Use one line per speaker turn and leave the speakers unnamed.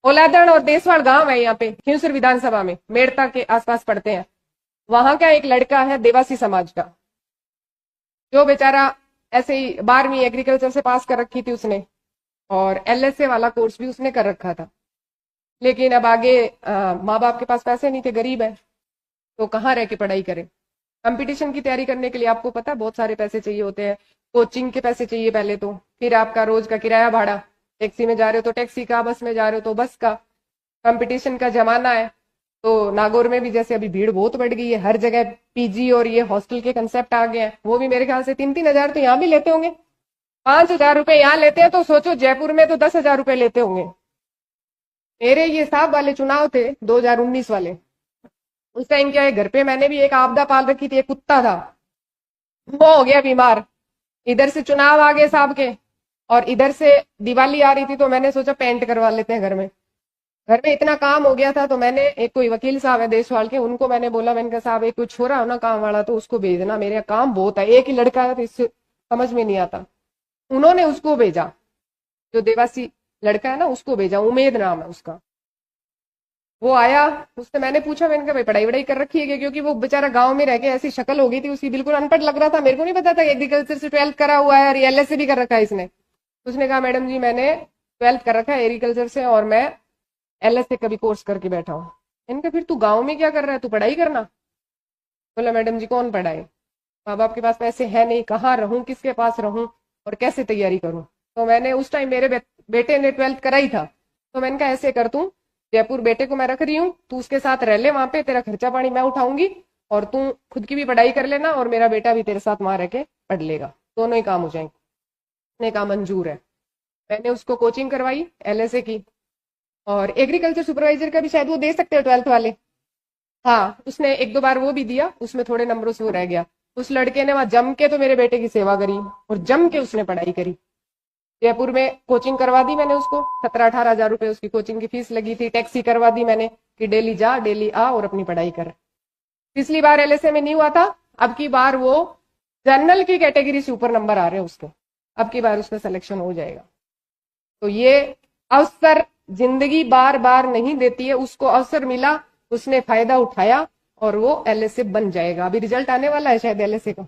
ओलादण और देसवाड़ गांव है यहाँ पे, खिंसुर विधानसभा में, मेड़ता के आसपास पड़ते हैं। वहां का एक लड़का है देवासी समाज का, जो बेचारा ऐसे ही 12वीं एग्रीकल्चर से पास कर रखी थी उसने, और एलएसए वाला कोर्स भी उसने कर रखा था। लेकिन अब आगे माँ बाप के पास पैसे नहीं थे, गरीब है, तो कहाँ रह के पढ़ाई करे। कंपटीशन की तैयारी करने के लिए आपको पता है बहुत सारे पैसे चाहिए होते हैं। कोचिंग के पैसे चाहिए पहले तो, फिर आपका रोज का किराया भाड़ा, टैक्सी में जा रहे हो तो टैक्सी का, बस में जा रहे हो तो बस का। कंपटीशन का जमाना है, तो नागौर में भी जैसे अभी भीड़ बहुत बढ़ गई है, हर जगह पीजी और ये हॉस्टल के कंसेप्ट आ गए हैं। वो भी मेरे ख्याल से 3-3 हजार तो यहाँ भी लेते होंगे। 5,000 रुपए यहाँ लेते हैं, तो सोचो जयपुर में तो 10,000 रुपए लेते होंगे। मेरे ये साहब वाले चुनाव थे 2019 वाले, उस टाइम क्या है, घर पे मैंने भी एक आपदा पाल रखी थी, एक कुत्ता था, वो हो गया बीमार। इधर से चुनाव आ गए साहब के, और इधर से दिवाली आ रही थी, तो मैंने सोचा पेंट करवा लेते हैं घर में। घर में इतना काम हो गया था, तो मैंने एक कोई वकील साहब है देशवाल के, उनको मैंने बोला, मैंने कहा साहब एक कोई छोरा हो ना काम वाला तो उसको भेजना, मेरे काम बहुत है, एक ही लड़का है तो इससे समझ में नहीं आता। उन्होंने उसको भेजा, जो देवासी लड़का है ना उसको भेजा, उमेद नाम है उसका। वो आया, उससे मैंने पूछा, मैंने कहा भाई पढ़ाई वढ़ाई कर रखी है क्या? क्योंकि वो बेचारा गांव में रह के ऐसी शक्ल हो गई थी उसकी, बिल्कुल अनपढ़ लग रहा था। मेरे को नहीं पता था एग्रीकल्चर से 12th करा हुआ है और एलएसए भी कर रखा है इसने। उसने कहा मैडम जी मैंने 12th कर रखा है एग्रीकल्चर से और मैं एलएसए का भी कोर्स करके बैठा हूँ। इनका फिर तू गाँव में क्या कर रहा है, तू पढ़ाई करना। बोला मैडम जी कौन पढ़ाए, माँ बाप के पास पैसे है नहीं, कहाँ रहूं, किसके पास रहूं और कैसे तैयारी करूं। तो मैंने उस टाइम मेरे बेटे ने 12th करा ही था, तो मैंने कहा ऐसे कर, तू जयपुर बेटे को मैं रख रही हूँ, तू उसके साथ रह ले वहां पे, तेरा खर्चा पानी मैं उठाऊंगी और तू खुद की भी पढ़ाई कर लेना और मेरा बेटा भी तेरे साथ वहां रह के पढ़ लेगा, दोनों ही काम हो जाएंगे। उसने कहा मंजूर है। मैंने उसको कोचिंग करवाई एलएसए की, और एग्रीकल्चर सुपरवाइजर का भी शायद वो दे सकते हो 12th वाले। हाँ, उसने 1-2 बार वो भी दिया, उसमें थोड़े नंबरों से वो रह गया। उस लड़के ने वहां जम के तो मेरे बेटे की सेवा करी और जम के उसने पढ़ाई करी। जयपुर में कोचिंग करवा दी मैंने उसको, 17-18 हजार रुपए उसकी कोचिंग की फीस लगी थी। टैक्सी करवा दी मैंने कि डेली जा डेली आ और अपनी पढ़ाई कर। पिछली बार एलएसए में नहीं हुआ था, अब की बार वो जनरल की कैटेगरी से ऊपर नंबर आ रहे हैं उसके, अब की बार उसका सिलेक्शन हो जाएगा। तो ये अवसर जिंदगी बार बार नहीं देती है, उसको अवसर मिला, उसने फायदा उठाया और वो एलएसए बन जाएगा। अभी रिजल्ट आने वाला है शायद एलएसए का।